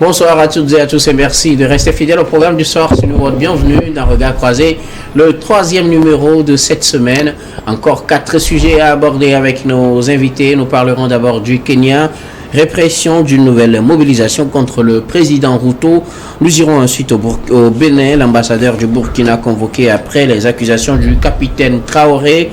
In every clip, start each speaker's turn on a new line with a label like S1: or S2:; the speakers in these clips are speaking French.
S1: Bonsoir à toutes et à tous et merci de rester fidèles au programme du soir. C'est votre bienvenue dans Regard Croisé, le 3e numéro de cette semaine. Encore 4 sujets à aborder avec nos invités. Nous parlerons d'abord du Kenya, répression d'une nouvelle mobilisation contre le président Ruto. Nous irons ensuite au Bénin, l'ambassadeur du Burkina convoqué après les accusations du capitaine Traoré.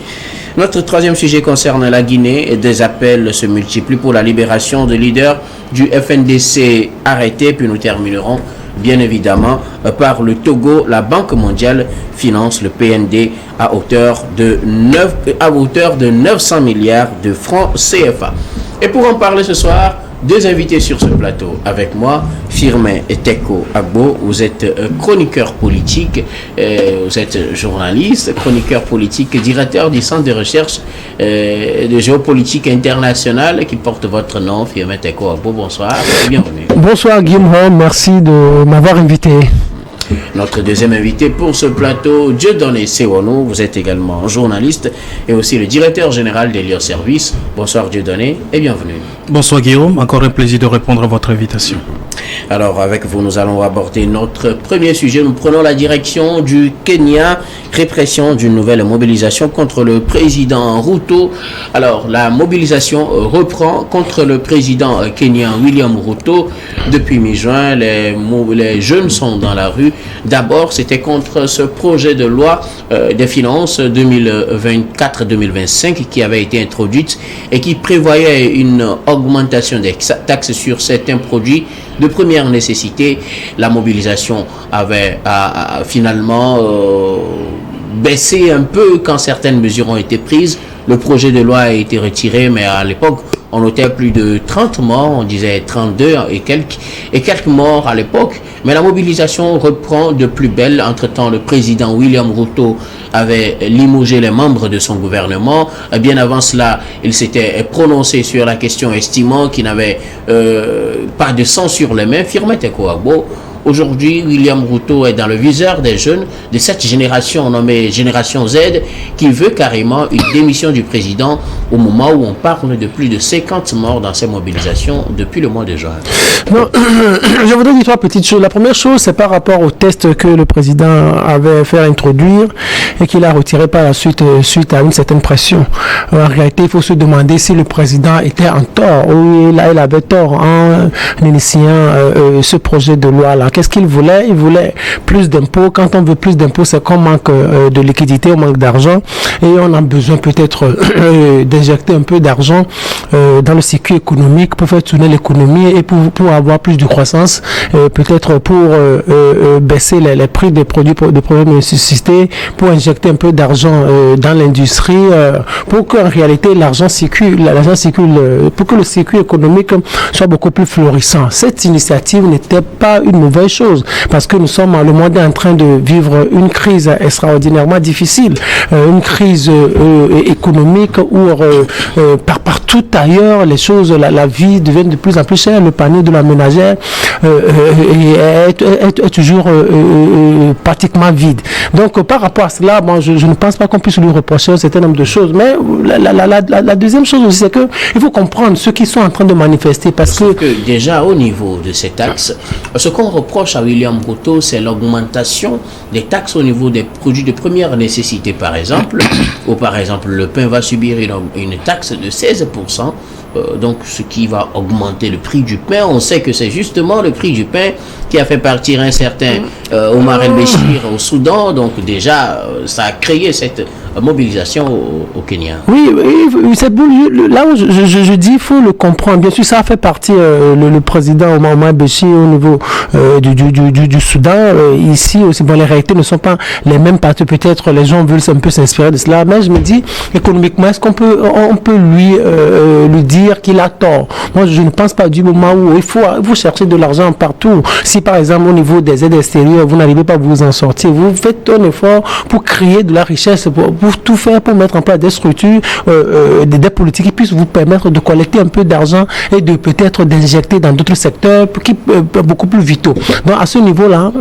S1: Notre 3e sujet concerne la Guinée et des appels se multiplient pour la libération de leaders du FNDC arrêtés. Puis nous terminerons bien évidemment par le Togo. La Banque mondiale finance le PND à hauteur de 900 milliards de francs CFA. Et pour en parler ce soir, 2 invités sur ce plateau avec moi, Firmin Teko Agbo. Vous êtes chroniqueur politique, vous êtes journaliste, chroniqueur politique, directeur du Centre de recherche de géopolitique internationale qui porte votre nom, Firmin Teko Agbo. Bonsoir et bienvenue.
S2: Bonsoir Guillaume, merci de m'avoir invité.
S1: Notre 2e invité pour ce plateau, Dieudonné Sewono. Vous êtes également journaliste et aussi le directeur général d'Elios Service. Bonsoir Dieudonné et bienvenue.
S3: Bonsoir Guillaume, encore un plaisir de répondre à votre invitation.
S1: Alors avec vous, nous allons aborder notre premier sujet. Nous prenons la direction du Kenya, répression d'une nouvelle mobilisation contre le président Ruto. Alors la mobilisation reprend contre le président kenyan William Ruto. Depuis mi-juin, les jeunes sont dans la rue. D'abord, c'était contre ce projet de loi des finances 2024-2025 qui avait été introduite et qui prévoyait une augmentation des taxes sur certains produits de première nécessité. La mobilisation avait finalement baissé un peu quand certaines mesures ont été prises. Le projet de loi a été retiré, mais à l'époque, on notait plus de 30 morts, on disait 32 et quelques morts à l'époque. Mais la mobilisation reprend de plus belle. Entre-temps, le président William Ruto avait limogé les membres de son gouvernement. Bien avant cela, il s'était prononcé sur la question, estimant qu'il n'avait pas de sang sur les mains. Firmin Teko Agbo. Aujourd'hui, William Ruto est dans le viseur des jeunes de cette génération nommée Génération Z qui veut carrément une démission du président au moment où on parle de plus de 50 morts dans ces mobilisations depuis le mois de juin.
S2: Non, je voudrais dire 3 petites choses. La première chose, c'est par rapport au test que le président avait fait introduire et qu'il a retiré par la suite à une certaine pression. En réalité, il faut se demander si le président était en tort ou il avait tort en initiant ce projet de loi-là. Qu'est-ce qu'il voulait? Il voulait plus d'impôts. Quand on veut plus d'impôts, c'est qu'on manque de liquidité, on manque d'argent et on a besoin peut-être d'injecter un peu d'argent dans le circuit économique pour faire tourner l'économie et pour avoir plus de croissance, peut-être pour baisser les prix des produits de première nécessité, pour injecter un peu d'argent dans l'industrie, pour qu'en réalité l'argent circule, pour que le circuit économique soit beaucoup plus florissant. Cette initiative n'était pas une mauvaise chose, parce que le monde est en train de vivre une crise extraordinairement difficile, une crise économique où partout ailleurs les choses, la vie devient de plus en plus chère, le panier de la ménagère est toujours pratiquement vide. Donc par rapport à cela, je ne pense pas qu'on puisse lui reprocher un certain nombre de choses, mais la deuxième chose aussi, c'est que il faut comprendre ceux qui sont en train de manifester, parce que
S1: déjà au niveau de ces taxes, ce qu'on reproche à William Ruto, c'est l'augmentation des taxes au niveau des produits de première nécessité, par exemple, où par exemple le pain va subir une taxe de 16%. Donc ce qui va augmenter le prix du pain. On sait que c'est justement le prix du pain qui a fait partir un certain Omar El-Béchir au Soudan. Donc déjà, ça a créé cette mobilisation au Kenya.
S2: Oui, c'est là où je dis, il faut le comprendre. Bien sûr, ça a fait partir le président Omar El-Béchir au niveau du Soudan. Ici aussi, bon, les réalités ne sont pas les mêmes, parce que peut-être les gens veulent un peu s'inspirer de cela. Mais je me dis, économiquement, est-ce qu'on peut lui dire qu'il a tort? Moi, je ne pense pas, du moment où il faut chercher de l'argent partout. Si par exemple au niveau des aides extérieures, vous n'arrivez pas à vous en sortir, vous faites un effort pour créer de la richesse, pour tout faire pour mettre en place des structures, des politiques qui puissent vous permettre de collecter un peu d'argent et de peut-être d'injecter dans d'autres secteurs beaucoup plus vitaux. Donc à ce niveau-là,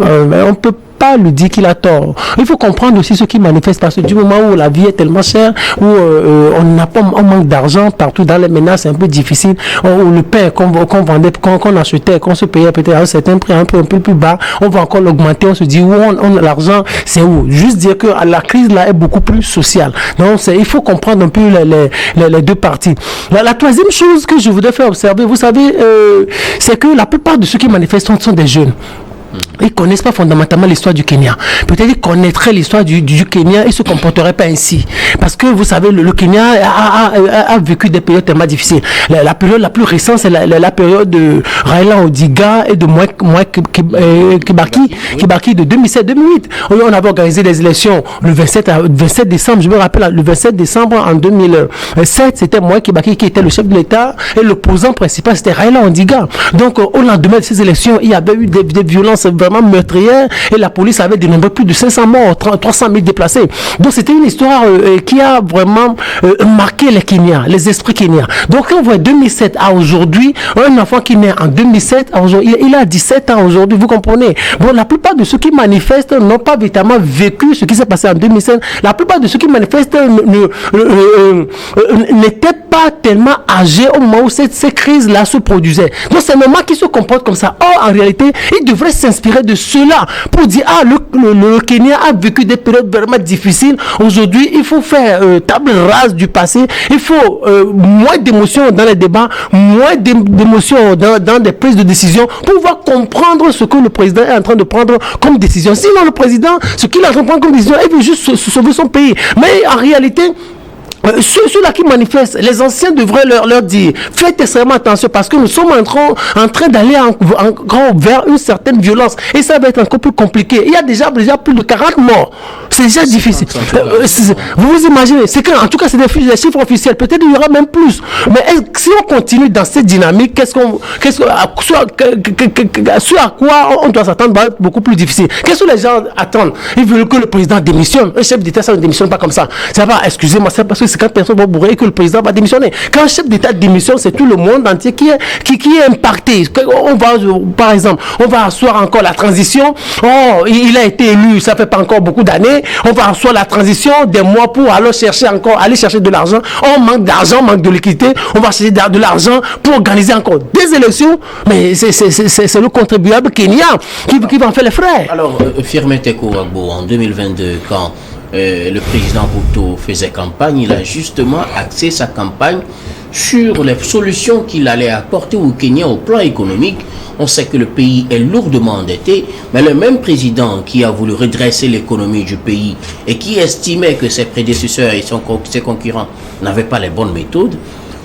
S2: on peut pas lui dire qu'il a tort. Il faut comprendre aussi ce qui manifeste, parce que du moment où la vie est tellement chère, où on manque d'argent partout dans les ménages, c'est un peu difficile, où le pain qu'on vendait, qu'on achetait, qu'on se payait peut-être à un certain prix un peu plus bas, on va encore l'augmenter, on se dit où l'argent, c'est où? Juste dire que la crise là est beaucoup plus sociale. Donc il faut comprendre un peu les deux parties. La troisième chose que je voudrais faire observer, vous savez, c'est que la plupart de ceux qui manifestent sont des jeunes. Ils ne connaissent pas fondamentalement l'histoire du Kenya. Peut-être qu'ils connaîtraient l'histoire du Kenya et ne se comporteraient pas ainsi. Parce que vous savez, le Kenya a vécu des périodes tellement difficiles. La période la plus récente, c'est la période de Raila Odinga et de Mwai Kibaki de 2007-2008. On avait organisé des élections le 27 décembre. Je me rappelle, le 27 décembre en 2007, c'était Mwai Kibaki qui était le chef de l'État et l'opposant principal, c'était Raila Odinga. Donc, au lendemain de ces élections, il y avait eu des violences vraiment meurtrière et la police avait dénombré plus de 500 morts, 300 000 déplacés. Donc c'était une histoire qui a vraiment marqué les Kenyans, les esprits kenyans. Donc quand on voit 2007 à aujourd'hui, un enfant qui naît en 2007 à aujourd'hui, il a 17 ans aujourd'hui, vous comprenez. Bon, la plupart de ceux qui manifestent n'ont pas véritablement vécu ce qui s'est passé en 2007. La plupart de ceux qui manifestent n'étaient pas tellement âgés au moment où ces crises-là se produisaient. Donc c'est normal qu'ils se comportent comme ça. Or, en réalité, ils devraient s'inspirer de cela pour dire le Kenya a vécu des périodes vraiment difficiles. Aujourd'hui, il faut faire table rase du passé. Il faut moins d'émotions dans les débats, moins d'émotions dans des prises de décision pour pouvoir comprendre ce que le président est en train de prendre comme décision. Sinon, le président, ce qu'il est en train de prendre comme décision, il veut juste sauver son pays. Mais en réalité, ceux-là qui manifestent, les anciens devraient leur dire, faites extrêmement attention parce que nous sommes en train d'aller encore vers une certaine violence et ça va être encore plus compliqué. Il y a déjà plus de 40 morts. C'est déjà difficile. Vous vous imaginez, c'est que, en tout cas, c'est des chiffres officiels. Peut-être il y aura même plus. Mais si on continue dans cette dynamique, ce à quoi on doit s'attendre va être beaucoup plus difficile. Qu'est-ce que les gens attendent? Ils veulent que le président démissionne. Un chef d'État, ça ne démissionne pas comme ça. Ça va, excusez-moi, c'est parce que c'est quand personne va bourrer que le président va démissionner. Quand un chef d'État démissionne, c'est tout le monde entier qui est impacté. On va, par exemple, on va asseoir encore la transition. Oh, il a été élu, ça fait pas encore beaucoup d'années. On va asseoir la transition des mois pour aller chercher de l'argent. On manque d'argent, manque de liquidité. On va chercher de l'argent pour organiser encore des élections. Mais c'est le contribuable kenyan qui va en faire les frais.
S1: Alors, Firmin Tekou Agbo, en 2022, quand le président Ruto faisait campagne, il a justement axé sa campagne sur les solutions qu'il allait apporter au Kenya au plan économique. On sait que le pays est lourdement endetté, mais le même président qui a voulu redresser l'économie du pays et qui estimait que ses prédécesseurs et ses concurrents n'avaient pas les bonnes méthodes,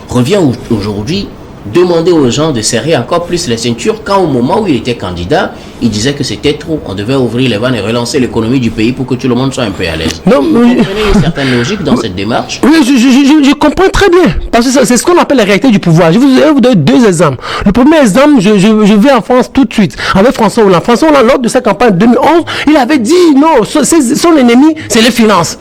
S1: revient aujourd'hui demander aux gens de serrer encore plus les ceintures quand au moment où il était candidat, il disait que c'était trop. On devait ouvrir les vannes et relancer l'économie du pays pour que tout le monde soit un peu à l'aise.
S2: Non,
S1: vous comprenez une certaine logique dans cette démarche?
S2: Oui, je comprends très bien. Parce que c'est ce qu'on appelle la réalité du pouvoir. Je vais vous donner deux exemples. Le premier exemple, je vais en France tout de suite avec François Hollande. François Hollande, lors de sa campagne 2011, il avait dit non, son ennemi, c'est les finances.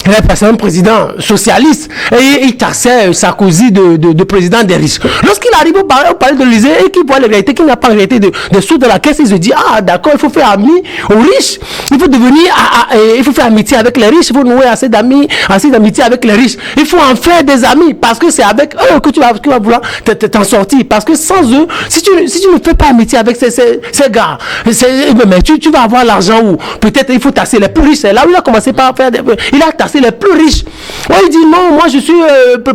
S2: Il avait passé un président socialiste et il taxait Sarkozy de président des riches. Lorsqu'il arrive au palais de l'Élysée et qu'il voit la réalité, qu'il n'a pas la réalité de sous de la caisse, il se dit ah d'accord, il faut faire ami aux riches, il faut il faut faire amitié avec les riches, il faut nouer assez d'amitié avec les riches, il faut en faire des amis parce que c'est avec eux que tu vas vouloir t'en sortir, parce que sans eux, si tu ne fais pas amitié avec ces gars, mais tu vas avoir l'argent où peut-être il faut tasser les plus riches. C'est là où il a commencé par faire il a tassé les plus riches. Ouais, il dit non, moi je suis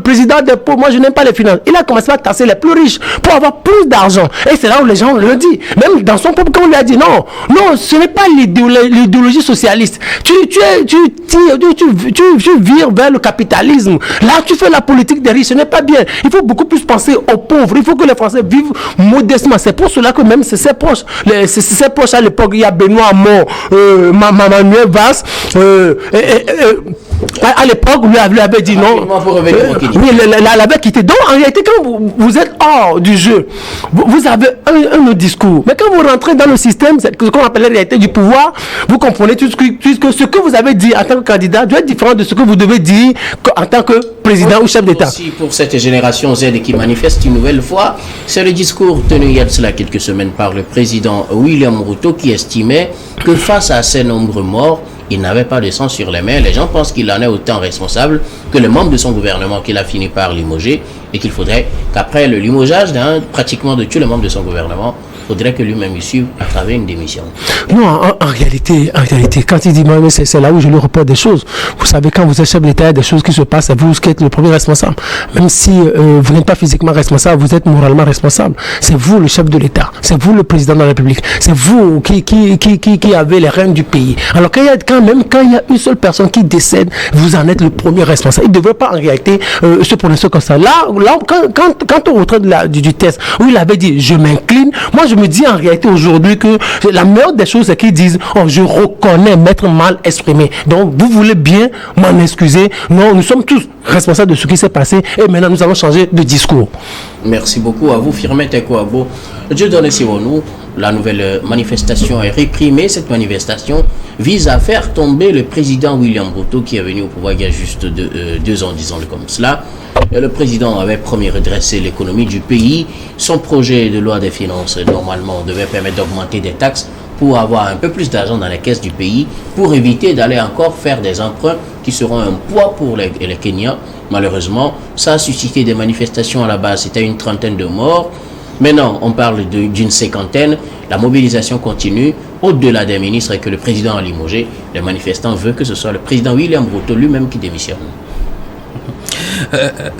S2: président des pauvres, moi je n'aime pas les finances. Il a commencé par tasser les plus riches pour avoir plus d'argent. Et c'est là où les gens le disent. Même dans son peuple, quand on lui a dit non, ce n'est pas l'idéologie socialiste. Tu vires vers le capitalisme. Là, tu fais la politique des riches. Ce n'est pas bien. Il faut beaucoup plus penser aux pauvres. Il faut que les Français vivent modestement. C'est pour cela que même ses proches à l'époque, il y a Benoît Hamon, Manuel Valls, À l'époque, lui avait dit non. Oui, l'avait quitté. Donc, en réalité, quand vous êtes hors du jeu, vous avez un autre discours. Mais quand vous rentrez dans le système, c'est ce qu'on appelle la réalité du pouvoir, vous comprenez tout ce que vous avez dit en tant que candidat doit être différent de ce que vous devez dire en tant que président ou chef d'État.
S1: Aussi, pour cette génération Z qui manifeste une nouvelle fois, c'est le discours tenu il y a de cela quelques semaines par le président William Ruto qui estimait que face à ces nombreux morts, il n'avait pas de sang sur les mains. Les gens pensent qu'il en est autant responsable que les membres de son gouvernement qu'il a fini par limoger et qu'il faudrait qu'après le limogeage pratiquement de tous les membres de son gouvernement, il faudrait que lui-même y suive à travers une démission.
S2: Non, en réalité, quand il dit moi, c'est là où je lui reporte des choses. Vous savez, quand vous êtes chef d'État, il y a des choses qui se passent, c'est vous qui êtes le premier responsable. Même si vous n'êtes pas physiquement responsable, vous êtes moralement responsable. C'est vous le chef de l'État, c'est vous le président de la République, c'est vous qui avez les rênes du pays. Alors quand il y a une seule personne qui décède, vous en êtes le premier responsable. Il ne devrait pas en réalité se prononcer comme ça. Là quand on retrait du test, où il avait dit je m'incline, moi je me dis en réalité aujourd'hui que la meilleure des choses c'est qu'ils disent je reconnais m'être mal exprimé, donc vous voulez bien m'en excuser. Non, nous sommes tous responsables de ce qui s'est passé et maintenant nous allons changer de discours.
S1: Merci beaucoup à vous, Firmin Tekoabo. Dieu donne Siwonou. La nouvelle manifestation est réprimée. Cette manifestation vise à faire tomber le président William Ruto qui est venu au pouvoir il y a juste 2 ans, disons-le comme cela. Et le président avait promis redresser l'économie du pays. Son projet de loi des finances, normalement, devait permettre d'augmenter des taxes pour avoir un peu plus d'argent dans les caisses du pays, pour éviter d'aller encore faire des emprunts qui seront un poids pour les Kenyans. Malheureusement, ça a suscité des manifestations à la base. C'était une trentaine de morts. Maintenant, on parle d'une 50aine. La mobilisation continue. Au-delà des ministres que le président a limogé, les manifestants veulent que ce soit le président William Ruto lui-même qui démissionne.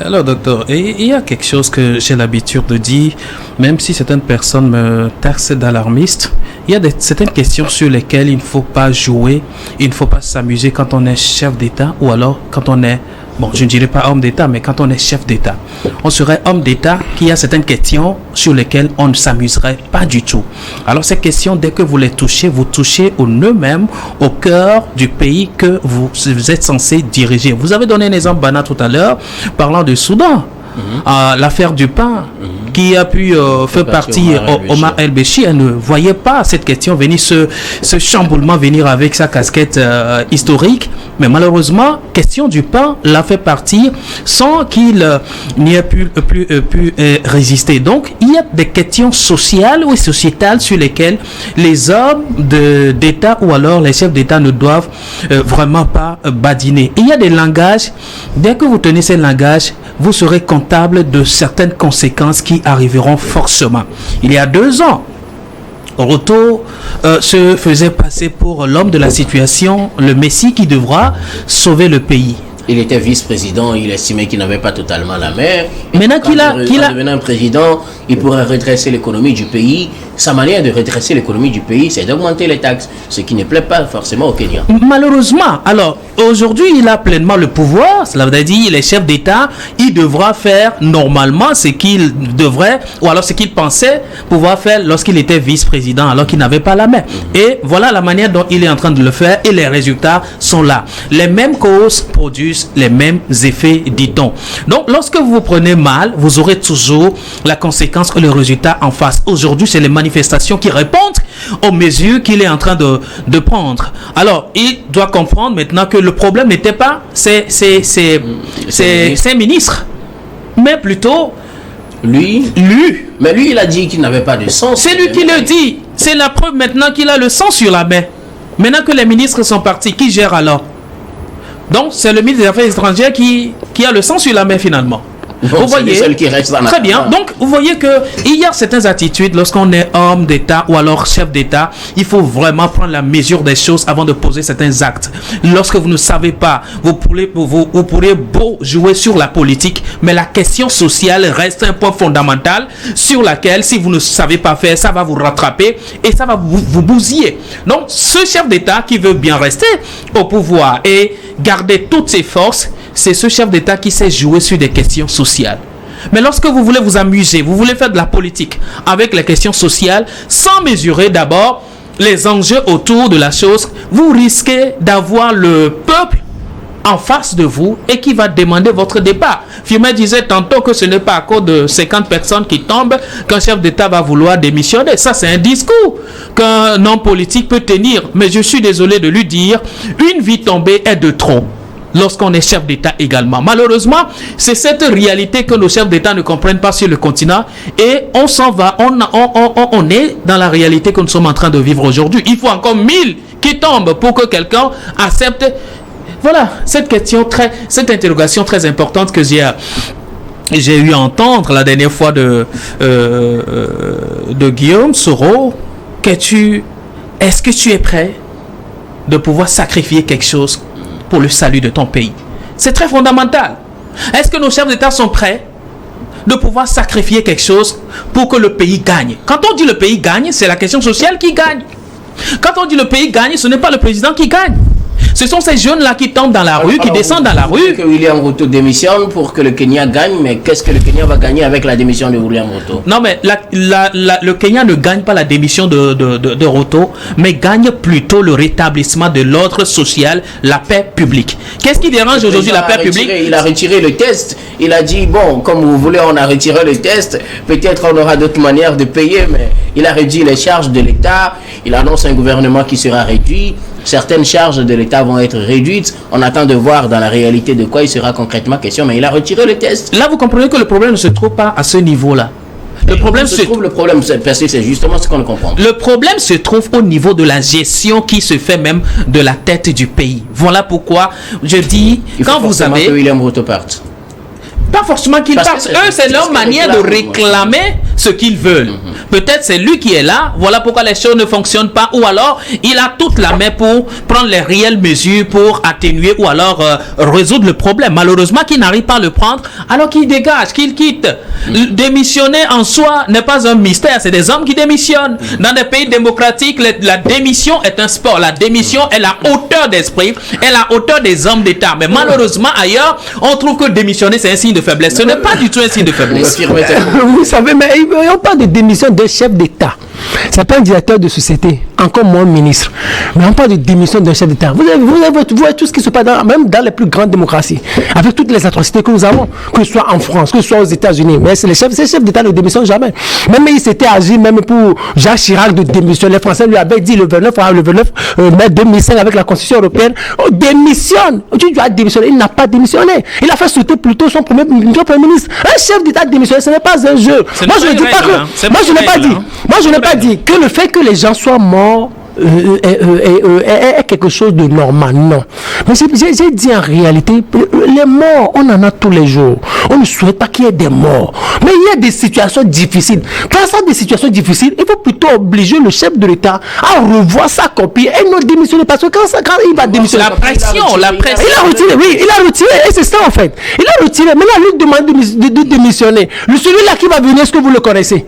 S3: Alors, docteur, il y a quelque chose que j'ai l'habitude de dire, même si certaines personnes me taxent d'alarmiste, il y a certaines questions sur lesquelles il ne faut pas jouer, il ne faut pas s'amuser quand on est chef d'État ou alors quand on est, bon, je ne dirais pas homme d'État, mais quand on est chef d'État. On serait homme d'État qui a certaines questions sur lesquelles on ne s'amuserait pas du tout. Alors ces questions, dès que vous les touchez, vous touchez au nœud même, au cœur du pays que vous êtes censé diriger. Vous avez donné un exemple banal tout à l'heure, parlant du Soudan. L'affaire du pain qui a pu faire partie Omar El-Béchir. Elle ne voyait pas cette question venir, ce chamboulement venir avec sa casquette historique, mais malheureusement question du pain l'a fait partir sans qu'il n'y ait pu résister. Donc il y a des questions sociales ou sociétales sur lesquelles les hommes d'État ou alors les chefs d'État ne doivent vraiment pas badiner. Il y a des langages, dès que vous tenez ces langages, vous serez comptable de certaines conséquences qui arriveront forcément. Il y a 2 ans, Ruto se faisait passer pour l'homme de la situation, le Messie qui devra sauver le pays.
S1: Il était vice-président, il estimait qu'il n'avait pas totalement la main.
S3: Maintenant
S1: en devenant président, il pourrait redresser l'économie du pays. Sa manière de redresser l'économie du pays, c'est d'augmenter les taxes, ce qui ne plaît pas forcément aux Kenyans.
S3: Malheureusement, alors aujourd'hui, il a pleinement le pouvoir. Cela veut dire les chefs d'État, il devra faire normalement ce qu'il devrait, ou alors ce qu'il pensait pouvoir faire lorsqu'il était vice-président, alors qu'il n'avait pas la main. Et voilà la manière dont il est en train de le faire, et les résultats sont là. Les mêmes causes produisent les mêmes effets, dit-on. Donc, lorsque vous vous prenez mal, vous aurez toujours la conséquence et le résultat en face. Aujourd'hui, c'est les manifestations qui répondent aux mesures qu'il est en train de prendre. Alors, il doit comprendre maintenant que le problème n'était pas ces ministres, mais plutôt lui.
S1: Mais lui, il a dit qu'il n'avait pas de sang.
S3: C'est lui qui le dit. C'est la preuve maintenant qu'il a le sang sur la main. Maintenant que les ministres sont partis, qui gère alors? Donc, c'est le ministre des Affaires étrangères qui a le sang sur la main finalement.
S1: Vous voyez, seul qui reste dans
S3: très bien. Donc, vous voyez qu'il y a certaines attitudes lorsqu'on est homme d'État ou alors chef d'État. Il faut vraiment prendre la mesure des choses avant de poser certains actes. Lorsque vous ne savez pas, vous pourrez beau jouer sur la politique, mais la question sociale reste un point fondamental sur laquelle, si vous ne savez pas faire, ça va vous rattraper et ça va vous bousiller. Donc, ce chef d'État qui veut bien rester au pouvoir et garder toutes ses forces, c'est ce chef d'État qui sait jouer sur des questions sociales. Mais lorsque vous voulez vous amuser, vous voulez faire de la politique avec les questions sociales, sans mesurer d'abord les enjeux autour de la chose, vous risquez d'avoir le peuple en face de vous et qui va demander votre départ. Firmin disait tantôt que ce n'est pas à cause de 50 personnes qui tombent qu'un chef d'État va vouloir démissionner. Ça, c'est un discours qu'un homme politique peut tenir. Mais je suis désolé de lui dire, une vie tombée est de trop. Lorsqu'on est chef d'État également. Malheureusement, c'est cette réalité que nos chefs d'État ne comprennent pas sur le continent et on s'en va, on est dans la réalité que nous sommes en train de vivre aujourd'hui. Il faut encore 1000 qui tombent pour que quelqu'un accepte. Voilà, cette interrogation très importante que j'ai eu à entendre la dernière fois de Guillaume Soro. Est-ce que tu es prêt de pouvoir sacrifier quelque chose pour le salut de ton pays? C'est très fondamental. Est-ce que nos chefs d'État sont prêts de pouvoir sacrifier quelque chose pour que le pays gagne? Quand on dit le pays gagne, c'est la question sociale qui gagne. Quand on dit le pays gagne, ce n'est pas le président qui gagne. Ce sont ces jeunes-là qui tombent dans la rue, qui descendent dans la rue.
S1: Que William Ruto démissionne pour que le Kenya gagne, mais qu'est-ce que le Kenya va gagner avec la démission de William Ruto?
S3: Non, mais le Kenya ne gagne pas la démission de Ruto, mais gagne plutôt le rétablissement de l'ordre social, la paix publique. Qu'est-ce qui dérange aujourd'hui la paix publique?
S1: Il a retiré le test. Il a dit, bon, comme vous voulez, on a retiré le test. Peut-être on aura d'autres manières de payer, mais il a réduit les charges de l'État. Il annonce un gouvernement qui sera réduit. Certaines charges de l'État vont être réduites. On attend de voir dans la réalité de quoi il sera concrètement question, mais il a retiré le test.
S3: Là, vous comprenez que le problème ne se trouve pas à ce niveau-là. Le problème
S1: parce que c'est justement ce qu'on ne comprend pas.
S3: Le problème se trouve au niveau de la gestion qui se fait même de la tête du pays. Voilà pourquoi je dis, quand vous avez...
S1: que William Ruto parte.
S3: Pas forcément qu'ils partent. Eux, c'est leur manière de réclamer ce qu'ils veulent. Peut-être c'est lui qui est là. Voilà pourquoi les choses ne fonctionnent pas. Ou alors, il a toute la main pour prendre les réelles mesures pour atténuer ou alors résoudre le problème. Malheureusement, qu'il n'arrive pas à le prendre, alors qu'il dégage, qu'il quitte. Démissionner en soi n'est pas un mystère. C'est des hommes qui démissionnent. Dans des pays démocratiques, la démission est un sport. La démission est la hauteur d'esprit, est la hauteur des hommes d'État. Mais malheureusement, ailleurs, on trouve que démissionner, c'est un signe de faiblesse. Ce n'est pas du tout un signe de faiblesse.
S2: Vous savez, mais on parle de démission d'un chef d'État. C'est pas un directeur de société, encore moins un ministre. Mais on parle de démission d'un chef d'État. Vous voyez tout ce qui se passe, même dans les plus grandes démocraties, avec toutes les atrocités que nous avons, que ce soit en France, que ce soit aux États-Unis. Mais ces chefs d'État ne démissionnent jamais. Même il s'était agi, même pour Jacques Chirac de démissionner. Les Français lui avaient dit le 29 mai 2005 avec la Constitution européenne, démissionne. Tu dois démissionner. Il n'a pas démissionné. Il a fait sauter plutôt son premier ministre. Un chef d'État démissionné, ce n'est pas un jeu. Moi, je ne dis pas que. Moi, je n'ai pas dit. Moi, je n'ai pas dit que le fait que les gens soient morts est quelque chose de normal, non. Mais j'ai dit en réalité, les morts, on en a tous les jours. On ne souhaite pas qu'il y ait des morts. Mais il y a des situations difficiles. Quand ça des situations difficiles, il faut plutôt obliger le chef de l'État à revoir sa copie et non démissionner. Parce que quand il va démissionner...
S3: La pression. Il
S2: a retiré, oui, il a retiré. Et c'est ça en fait. Il a retiré. Maintenant, lui demande de démissionner. Celui-là qui va venir, est-ce que vous le connaissez?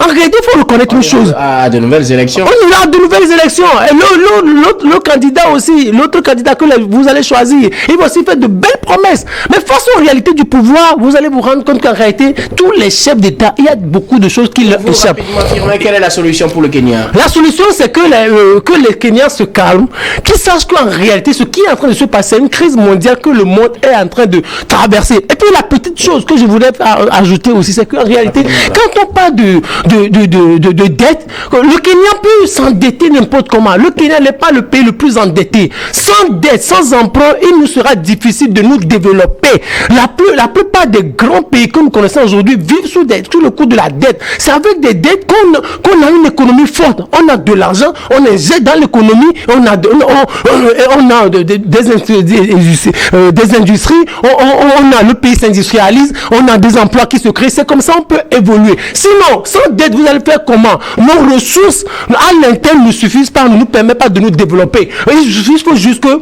S2: En réalité, il faut reconnaître une chose.
S1: À de nouvelles élections.
S2: On a de nouvelles élections. Et l'autre candidat aussi, l'autre candidat que vous allez choisir, il va aussi faire de belles promesses. Mais face aux réalités du pouvoir, vous allez vous rendre compte qu'en réalité, tous les chefs d'État, il y a beaucoup de choses qui leur échappent.
S1: Quelle est la solution pour le Kenya?
S2: La solution, c'est que les Kenyans se calment, qu'ils sachent qu'en réalité, ce qui est en train de se passer, une crise mondiale que le monde est en train de traverser. Et puis la petite chose que je voulais ajouter aussi, c'est qu'en réalité, quand on parle de dette, le Kenya peut s'endetter n'importe comment. Le Kenya n'est pas le pays le plus endetté. Sans dette, sans emprunt, il nous sera difficile de nous développer. La plupart des grands pays que nous connaissons aujourd'hui vivent sous le coup de la dette. C'est avec des dettes qu'on a une économie forte. On a de l'argent, on injecte dans l'économie, on a des industries, le pays s'industrialise, on a des emplois qui se créent. C'est comme ça on peut évoluer. Sinon, sans dette, vous allez faire comment? Nos ressources à l'interne ne suffisent pas, ne nous permettent pas de nous développer. Il faut juste que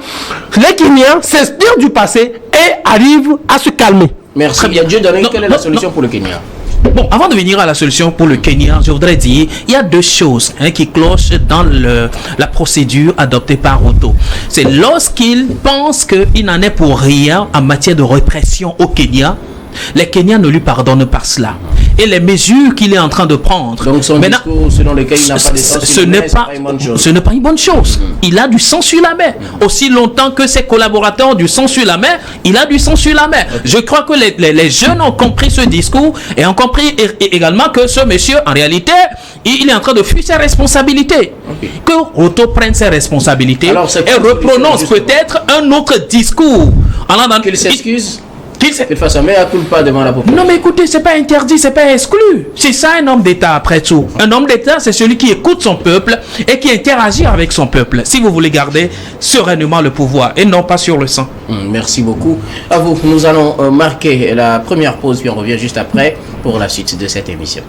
S2: les Kenyans s'inspirent du passé et arrivent à se calmer.
S1: Merci. Très bien. Dieu donne. Quelle est la solution pour le Kenya?
S3: Bon, avant de venir à la solution pour le Kenya, je voudrais dire, il y a deux choses qui clochent dans la procédure adoptée par Ruto. C'est lorsqu'il pense qu'il n'en est pour rien en matière de répression au Kenya, Les Kenyans ne lui pardonnent pas cela. Et les mesures qu'il est en train de prendre.
S1: Donc son
S3: maintenant,
S1: discours selon lequel il n'a pas de sang
S3: ce
S1: sur la
S3: n'est
S1: main,
S3: pas,
S1: une bonne chose.
S3: ce n'est pas une bonne chose. Il a du sang sur la main. Aussi longtemps que ses collaborateurs ont du sang sur la main, il a du sang sur la main. Je crois que les jeunes ont compris ce discours et ont compris également que ce monsieur, en réalité, il est en train de fuir ses responsabilités. Que Ruto prenne ses responsabilités et reprononce peut-être un autre discours.
S1: Qu'il s'excuse, qu'il fasse un mea culpa devant la population.
S3: Non mais écoutez, c'est pas interdit, c'est pas exclu. C'est ça un homme d'État après tout. Un homme d'État, c'est celui qui écoute son peuple et qui interagit avec son peuple. Si vous voulez garder sereinement le pouvoir et non pas sur le sang.
S1: Merci beaucoup. À vous, nous allons marquer la première pause puis on revient juste après pour la suite de cette émission.